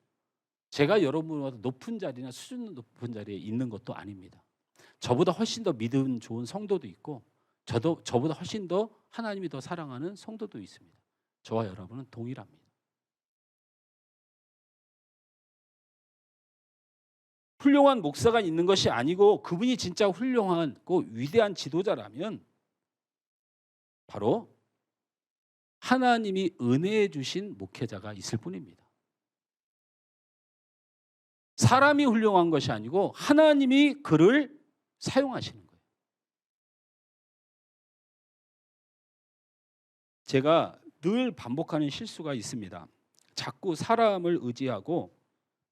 제가 여러분보다 높은 자리나 수준 높은 자리에 있는 것도 아닙니다. 저보다 훨씬 더 믿음 좋은 성도도 있고 저보다 훨씬 더 하나님이 더 사랑하는 성도도 있습니다. 저와 여러분은 동일합니다. 훌륭한 목사가 있는 것이 아니고 그분이 진짜 훌륭하고 위대한 지도자라면 바로 하나님이 은혜해 주신 목회자가 있을 뿐입니다. 사람이 훌륭한 것이 아니고 하나님이 그를 사용하시는 거예요. 제가 늘 반복하는 실수가 있습니다. 자꾸 사람을 의지하고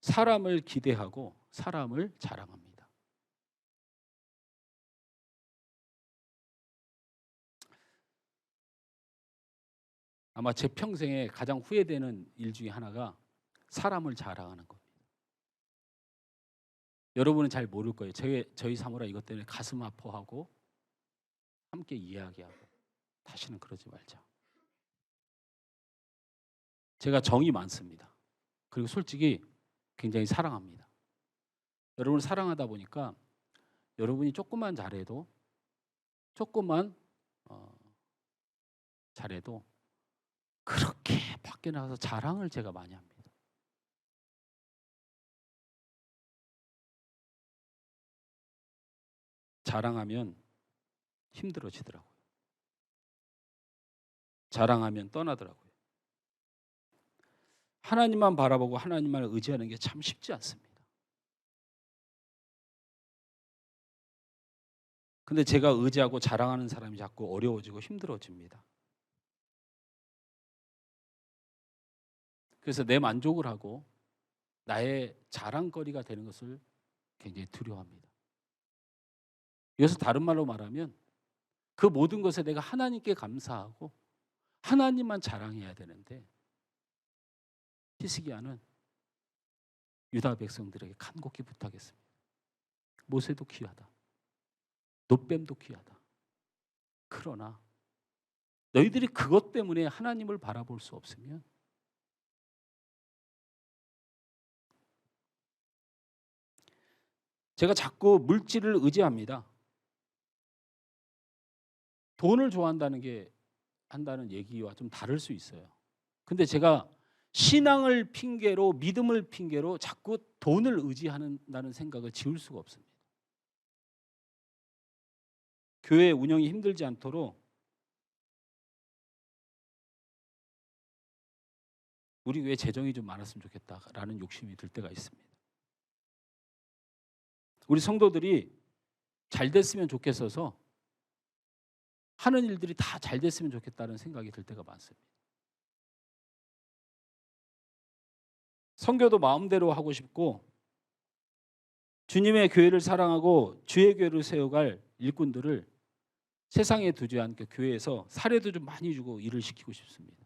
사람을 기대하고 사람을 자랑합니다. 아마 제 평생에 가장 후회되는 일 중에 하나가 사람을 자랑하는 겁니다. 여러분은 잘 모를 거예요. 저희 사모라 이것 때문에 가슴 아파하고 함께 이야기하고 다시는 그러지 말자. 제가 정이 많습니다. 그리고 솔직히 굉장히 사랑합니다. 여러분을 사랑하다 보니까 여러분이 조금만 잘해도 잘해도 그렇게 밖에 나가서 자랑을 제가 많이 합니다. 자랑하면 힘들어지더라고요. 자랑하면 떠나더라고요. 하나님만 바라보고 하나님만 의지하는 게 참 쉽지 않습니다. 근데 제가 의지하고 자랑하는 사람이 자꾸 어려워지고 힘들어집니다. 그래서 내 만족을 하고 나의 자랑거리가 되는 것을 굉장히 두려워합니다. 이것을 다른 말로 말하면 그 모든 것에 내가 하나님께 감사하고 하나님만 자랑해야 되는데 히스기야는 유다 백성들에게 간곡히 부탁했습니다. 모세도 귀하다. 놋뱀도 귀하다. 그러나 너희들이 그것 때문에 하나님을 바라볼 수 없으면 제가 자꾸 물질을 의지합니다. 돈을 좋아한다는 얘기와 좀 다를 수 있어요. 근데 제가 신앙을 핑계로 믿음을 핑계로 자꾸 돈을 의지한다는 생각을 지울 수가 없습니다. 교회 운영이 힘들지 않도록 우리 교회 재정이 좀 많았으면 좋겠다라는 욕심이 들 때가 있습니다. 우리 성도들이 잘 됐으면 좋겠어서 하는 일들이 다 잘 됐으면 좋겠다는 생각이 들 때가 많습니다. 선교도 마음대로 하고 싶고 주님의 교회를 사랑하고 주의 교회를 세워갈 일꾼들을 세상에 두지 않게 교회에서 사례도 좀 많이 주고 일을 시키고 싶습니다.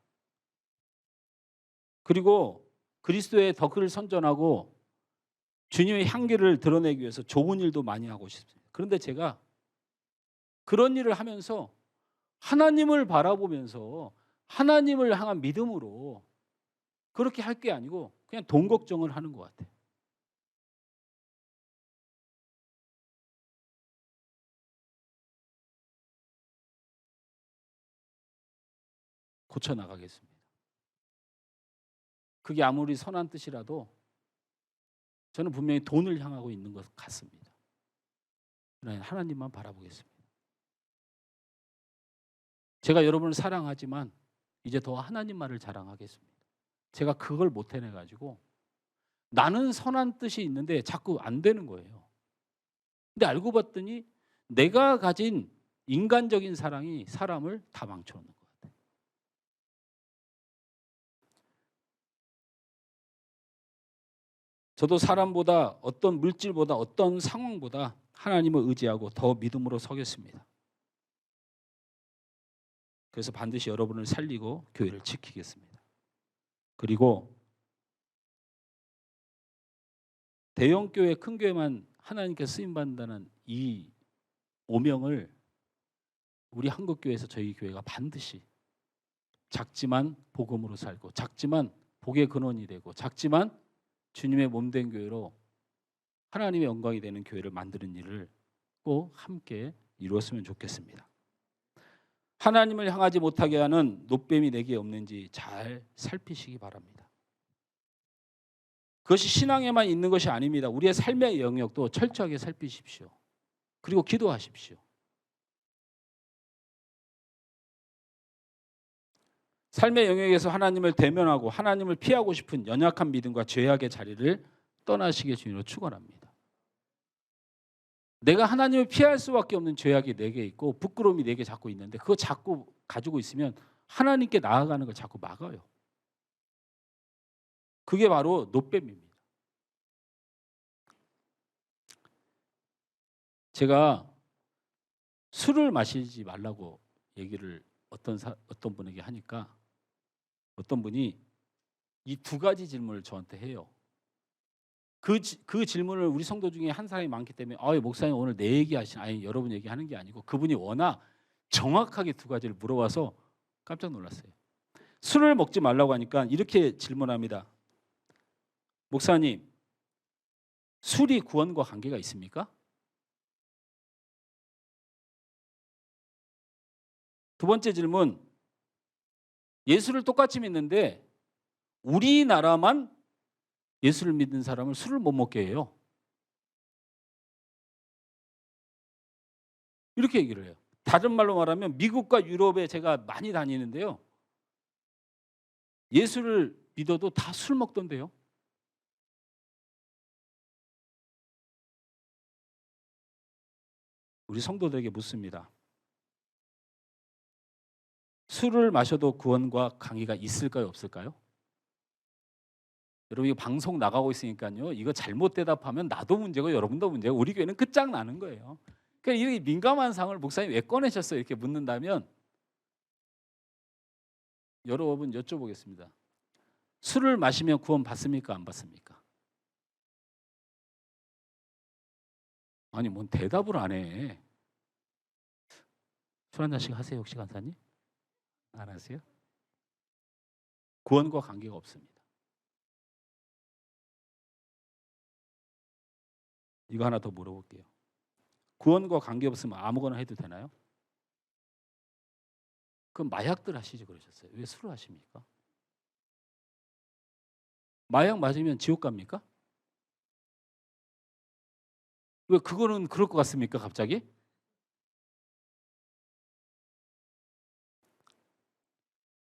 그리고 그리스도의 덕을 선전하고 주님의 향기를 드러내기 위해서 좋은 일도 많이 하고 싶습니다. 그런데 제가 그런 일을 하면서 하나님을 바라보면서 하나님을 향한 믿음으로 그렇게 할 게 아니고 그냥 돈 걱정을 하는 것 같아요. 고쳐나가겠습니다. 그게 아무리 선한 뜻이라도 저는 분명히 돈을 향하고 있는 것 같습니다. 그러나 하나님만 바라보겠습니다. 제가 여러분을 사랑하지만 이제 더 하나님만을 자랑하겠습니다. 제가 그걸 못 해내가지고 나는 선한 뜻이 있는데 자꾸 안 되는 거예요. 근데 알고 봤더니 내가 가진 인간적인 사랑이 사람을 다 망쳐놓는 것 같아요. 저도 사람보다 어떤 물질보다 어떤 상황보다 하나님을 의지하고 더 믿음으로 서겠습니다. 그래서 반드시 여러분을 살리고 교회를 지키겠습니다. 그리고 대형 교회, 큰 교회만 하나님께 쓰임 받는다는 이 오명을 우리 한국 교회에서 저희 교회가 반드시 작지만 복음으로 살고 작지만 복의 근원이 되고 작지만 주님의 몸된 교회로 하나님의 영광이 되는 교회를 만드는 일을 꼭 함께 이루었으면 좋겠습니다. 하나님을 향하지 못하게 하는 노뱀이 내게 없는지 잘 살피시기 바랍니다. 그것이 신앙에만 있는 것이 아닙니다. 우리의 삶의 영역도 철저하게 살피십시오. 그리고 기도하십시오. 삶의 영역에서 하나님을 대면하고 하나님을 피하고 싶은 연약한 믿음과 죄악의 자리를 떠나시게 주님으로 축원합니다. 내가 하나님을 피할 수밖에 없는 죄악이 내게 있고 부끄러움이 내게 자꾸 있는데 그거 자꾸 가지고 있으면 하나님께 나아가는 걸 자꾸 막아요. 그게 바로 노뱀입니다. 제가 술을 마시지 말라고 얘기를 어떤 분에게 하니까 어떤 분이 이 두 가지 질문을 저한테 해요. 그 질문을 우리 성도 중에 한 사람이 많기 때문에 목사님 오늘 내 얘기하시나 아니 여러분 얘기하는 게 아니고 그분이 워낙 정확하게 두 가지를 물어봐서 깜짝 놀랐어요. 술을 먹지 말라고 하니까 이렇게 질문합니다. 목사님, 술이 구원과 관계가 있습니까? 두 번째 질문, 예수를 똑같이 믿는데 우리나라만 예수를 믿는 사람을 술을 못 먹게 해요. 이렇게 얘기를 해요. 다른 말로 말하면 미국과 유럽에 제가 많이 다니는데요. 예수를 믿어도 다 술 먹던데요. 우리 성도들에게 묻습니다. 술을 마셔도 구원과 강의가 있을까요, 없을까요? 여러분 이거 방송 나가고 있으니까요. 이거 잘못 대답하면 나도 문제고 여러분도 문제고 우리 교회는 끝장나는 거예요. 그러니까 이렇게 민감한 상황을 목사님 왜 꺼내셨어요? 이렇게 묻는다면 여러분 여쭤보겠습니다. 술을 마시면 구원 받습니까? 안 받습니까? 아니 뭔 대답을 안 해. 술 한 잔씩 하세요 혹시 간사님? 안 하세요? 구원과 관계가 없습니다. 이거 하나 더 물어볼게요. 구원과 관계없으면 아무거나 해도 되나요? 그럼 마약들 하시지 그러셨어요. 왜 술을 하십니까? 마약 맞으면 지옥 갑니까? 왜 그거는 그럴 것 같습니까 갑자기?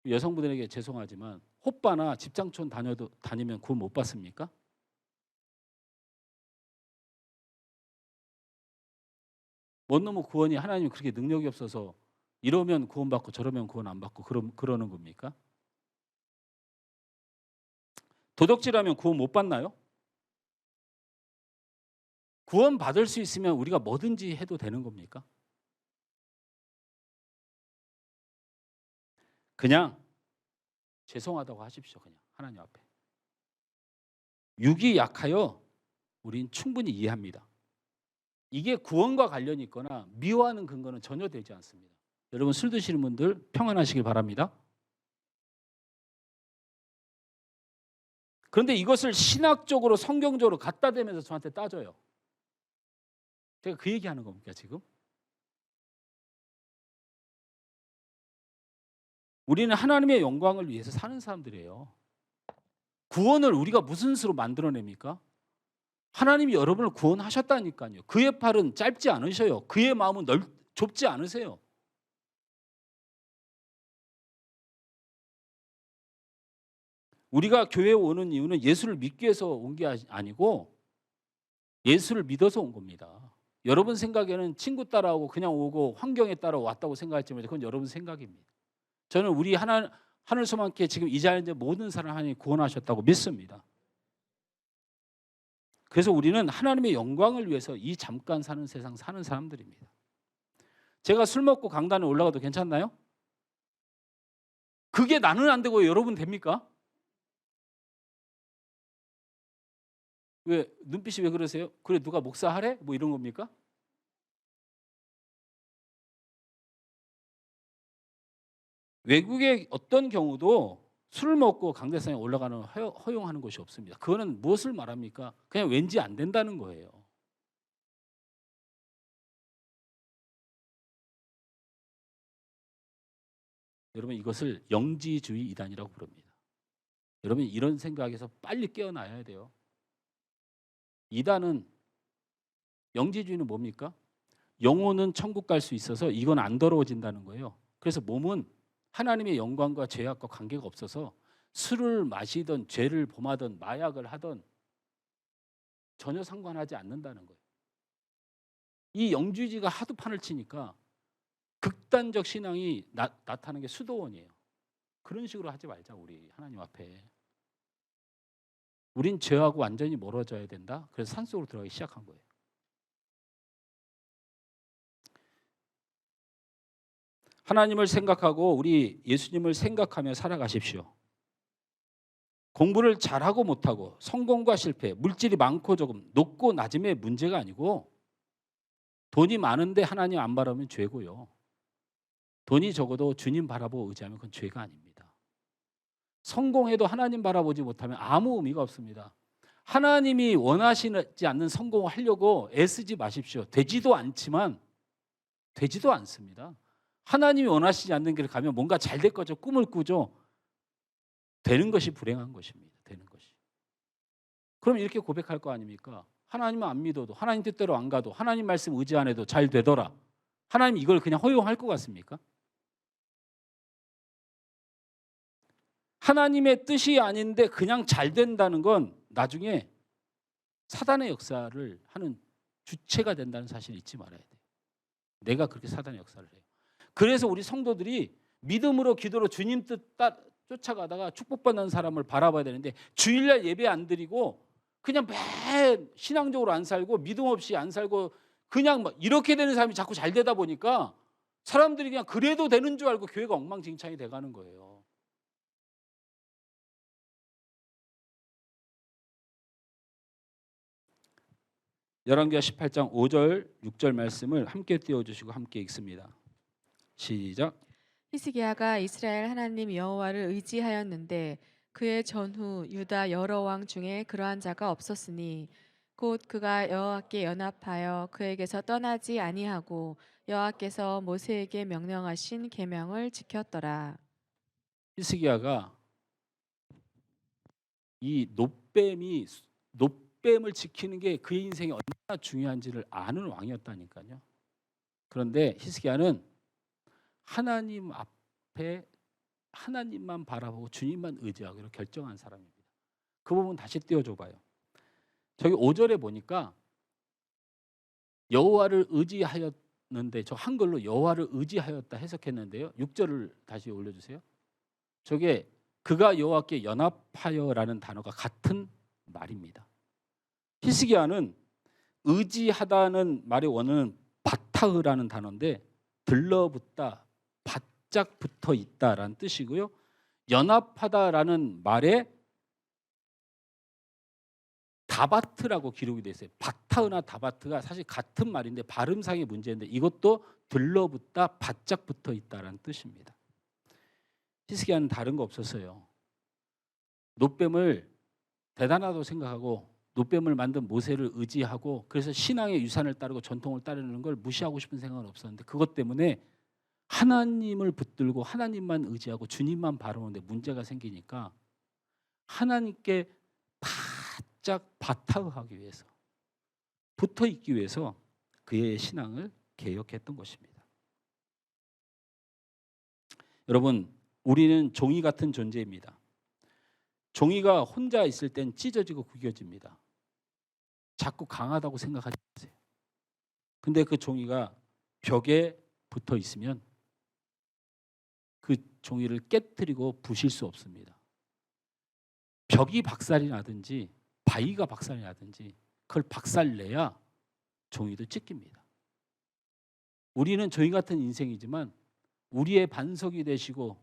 여성분들에게 죄송하지만 호빠나 집장촌 다니면 구원 못 받습니까? 뭔 놈의 구원이 하나님이 그렇게 능력이 없어서 이러면 구원받고 저러면 구원 안 받고 그러는 겁니까? 도덕질하면 구원 못 받나요? 구원 받을 수 있으면 우리가 뭐든지 해도 되는 겁니까? 그냥 죄송하다고 하십시오. 그냥 하나님 앞에. 육이 약하여 우린 충분히 이해합니다. 이게 구원과 관련이 있거나 미워하는 근거는 전혀 되지 않습니다. 여러분 술 드시는 분들 평안하시길 바랍니다. 그런데 이것을 신학적으로 성경적으로 갖다 대면서 저한테 따져요. 제가 그 얘기하는 겁니까 지금? 우리는 하나님의 영광을 위해서 사는 사람들이에요. 구원을 우리가 무슨 수로 만들어냅니까? 하나님이 여러분을 구원하셨다니까요. 그의 팔은 짧지 않으셔요. 그의 마음은 좁지 않으세요. 우리가 교회에 오는 이유는 예수를 믿기 위해서 온 게 아니고 예수를 믿어서 온 겁니다. 여러분 생각에는 친구 따라오고 그냥 오고 환경에 따라 왔다고 생각할지만 그건 여러분 생각입니다. 저는 우리 하늘 소망교회 지금 이 자리에 있는 모든 사람 하나님이 구원하셨다고 믿습니다. 그래서 우리는 하나님의 영광을 위해서 이 잠깐 사는 세상 사는 사람들입니다. 제가 술 먹고 강단에 올라가도 괜찮나요? 그게 나는 안 되고 여러분 됩니까? 왜 눈빛이 왜 그러세요? 그래 누가 목사하래? 뭐 이런 겁니까? 외국의 어떤 경우도 술을 먹고 강대상에 올라가는 허용하는 것이 없습니다. 그거는 무엇을 말합니까? 그냥 왠지 안 된다는 거예요. 여러분 이것을 영지주의 이단이라고 부릅니다. 여러분 이런 생각에서 빨리 깨어나야 돼요. 이단은 영지주의는 뭡니까? 영혼은 천국 갈 수 있어서 이건 안 더러워진다는 거예요. 그래서 몸은 하나님의 영광과 죄악과 관계가 없어서 술을 마시던 죄를 범하던 마약을 하던 전혀 상관하지 않는다는 거예요. 이 영주의가 하도 판을 치니까 극단적 신앙이 나타나는 게 수도원이에요. 그런 식으로 하지 말자 우리 하나님 앞에. 우린 죄하고 완전히 멀어져야 된다. 그래서 산속으로 들어가기 시작한 거예요. 하나님을 생각하고 우리 예수님을 생각하며 살아가십시오. 공부를 잘하고 못하고 성공과 실패, 물질이 많고 조금 높고 낮음의 문제가 아니고 돈이 많은데 하나님 안 바라보면 죄고요. 돈이 적어도 주님 바라보고 의지하면 그건 죄가 아닙니다. 성공해도 하나님 바라보지 못하면 아무 의미가 없습니다. 하나님이 원하시지 않는 성공을 하려고 애쓰지 마십시오. 되지도 않지만 되지도 않습니다. 하나님이 원하시지 않는 길을 가면 뭔가 잘 될 거죠. 꿈을 꾸죠. 되는 것이 불행한 것입니다. 되는 것이. 그럼 이렇게 고백할 거 아닙니까? 하나님은 안 믿어도 하나님 뜻대로 안 가도 하나님 말씀 의지 안 해도 잘 되더라. 하나님 이걸 그냥 허용할 것 같습니까? 하나님의 뜻이 아닌데 그냥 잘 된다는 건 나중에 사단의 역사를 하는 주체가 된다는 사실을 잊지 말아야 돼요. 내가 그렇게 사단의 역사를 해요. 그래서 우리 성도들이 믿음으로 기도로 주님 뜻 쫓아가다가 축복받는 사람을 바라봐야 되는데 주일날 예배 안 드리고 그냥 매 신앙적으로 안 살고 믿음 없이 안 살고 그냥 막 이렇게 되는 사람이 자꾸 잘 되다 보니까 사람들이 그냥 그래도 되는 줄 알고 교회가 엉망진창이 돼가는 거예요. 열왕기하 18장 5절 6절 말씀을 함께 띄워주시고 함께 읽습니다. 시작. 히스기야가 이스라엘 하나님 여호와를 의지하였는데 그의 전후 유다 여러 왕 중에 그러한 자가 없었으니 곧 그가 여호와께 연합하여 그에게서 떠나지 아니하고 여호와께서 모세에게 명령하신 계명을 지켰더라. 히스기야가 이 노뱀을 지키는 게 그의 인생에 얼마나 중요한지를 아는 왕이었다니까요. 그런데 히스기야는 하나님 앞에 하나님만 바라보고 주님만 의지하기로 결정한 사람입니다. 그 부분 다시 띄워줘 봐요. 저기 5절에 보니까 여호와를 의지하였는데, 저 한글로 여호와를 의지하였다 해석했는데요. 6절을 다시 올려주세요. 저게 그가 여호와께 연합하여라는 단어가 같은 말입니다. 히스기야는 의지하다는 말의 원어는 바타흐라는 단어인데 들러붙다, 바짝 붙어 있다라는 뜻이고요. 연합하다라는 말에 다바트라고 기록이 되어 있어요. 바타흐나 다바트가 사실 같은 말인데 발음상의 문제인데 이것도 들러붙다, 바짝 붙어 있다라는 뜻입니다. 히스기야는 다른 거 없었어요. 놋뱀을 대단하다고 생각하고 놋뱀을 만든 모세를 의지하고 그래서 신앙의 유산을 따르고 전통을 따르는 걸 무시하고 싶은 생각은 없었는데 그것 때문에 하나님을 붙들고 하나님만 의지하고 주님만 바라보는데 문제가 생기니까 하나님께 바짝 바타흐하기 위해서, 붙어 있기 위해서 그의 신앙을 개혁했던 것입니다. 여러분, 우리는 종이 같은 존재입니다. 종이가 혼자 있을 땐 찢어지고 구겨집니다. 자꾸 강하다고 생각하지 마세요. 근데 그 종이가 벽에 붙어 있으면 그 종이를 깨뜨리고 부실 수 없습니다. 벽이 박살이 나든지 바위가 박살이 나든지 그걸 박살내야 종이도 찢깁니다. 우리는 종이 같은 인생이지만 우리의 반석이 되시고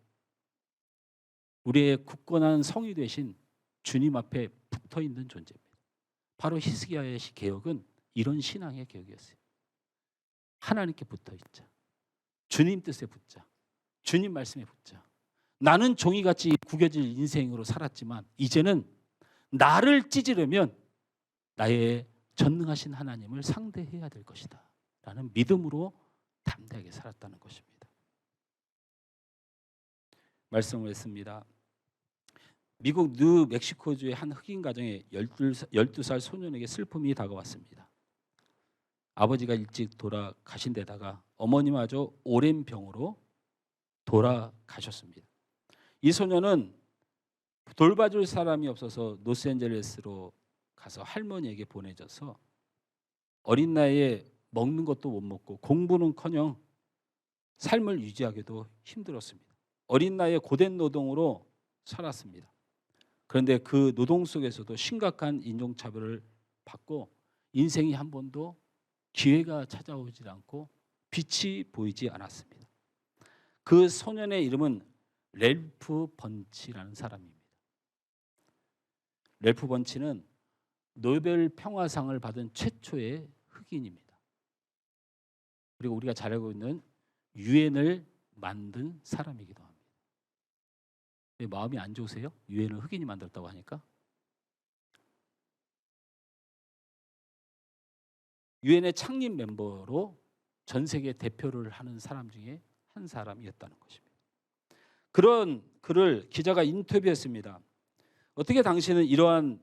우리의 굳건한 성이 되신 주님 앞에 붙어 있는 존재입니다. 바로 히스기야의 개혁은 이런 신앙의 개혁이었어요. 하나님께 붙어 있자. 주님 뜻에 붙자. 주님 말씀에 붙자. 나는 종이같이 구겨질 인생으로 살았지만 이제는 나를 찢으려면 나의 전능하신 하나님을 상대해야 될 것이다 라는 믿음으로 담대하게 살았다는 것입니다. 말씀을 했습니다. 미국 뉴멕시코주의 한 흑인 가정에 12살 소년에게 슬픔이 다가왔습니다. 아버지가 일찍 돌아가신 데다가 어머니마저 오랜 병으로 돌아가셨습니다. 이 소년은 돌봐줄 사람이 없어서 로스앤젤레스로 가서 할머니에게 보내져서 어린 나이에 먹는 것도 못 먹고 공부는커녕 삶을 유지하기도 힘들었습니다. 어린 나이에 고된 노동으로 살았습니다. 그런데 그 노동 속에서도 심각한 인종차별을 받고 인생이 한 번도 기회가 찾아오지 않고 빛이 보이지 않았습니다. 그 소년의 이름은 랠프 번치라는 사람입니다. 랠프 번치는 노벨 평화상을 받은 최초의 흑인입니다. 그리고 우리가 잘 알고 있는 유엔을 만든 사람이기도 합니다. 왜 마음이 안 좋으세요? 유엔을 흑인이 만들었다고 하니까? 유엔의 창립 멤버로 전 세계 대표를 하는 사람 중에 한 사람이었다는 것입니다. 그런 그를 기자가 인터뷰했습니다. 어떻게 당신은 이러한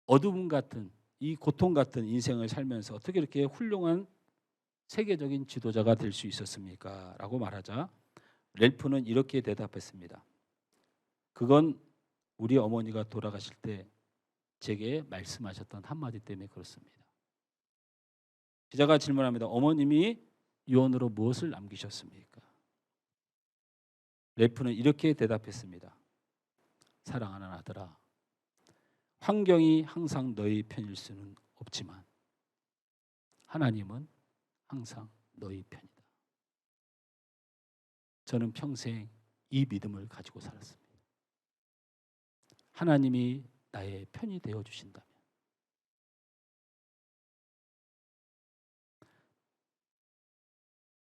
어둠 같은 이 고통 같은 인생을 살면서 어떻게 이렇게 훌륭한 세계적인 지도자가 될 수 있었습니까? 라고 말하자 랠프는 이렇게 대답했습니다. 그건 우리 어머니가 돌아가실 때 제게 말씀하셨던 한마디 때문에 그렇습니다. 기자가 질문합니다. 어머님이 유언으로 무엇을 남기셨습니까? 랠프는 이렇게 대답했습니다. 사랑하는 아들아, 환경이 항상 너희 편일 수는 없지만 하나님은 항상 너희 편이다. 저는 평생 이 믿음을 가지고 살았습니다. 하나님이 나의 편이 되어 주신다면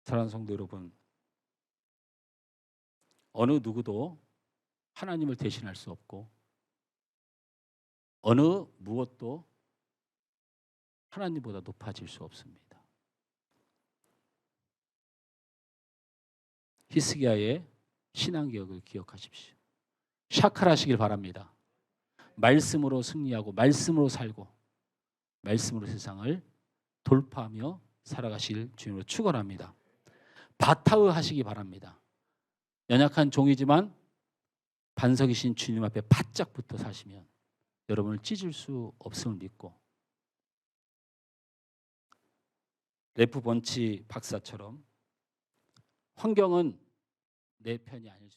사랑하는 성도 여러분, 어느 누구도 하나님을 대신할 수 없고 어느 무엇도 하나님보다 높아질 수 없습니다. 히스기야의 신앙개혁을 기억하십시오. 샤칼하시길 바랍니다. 말씀으로 승리하고 말씀으로 살고 말씀으로 세상을 돌파하며 살아가실 주님으로 축원합니다. 바타흐 하시기 바랍니다. 연약한 종이지만 반석이신 주님 앞에 바짝 붙어 사시면 여러분을 찢을 수 없음을 믿고 레프 번치 박사처럼 환경은 내 편이 아닐 수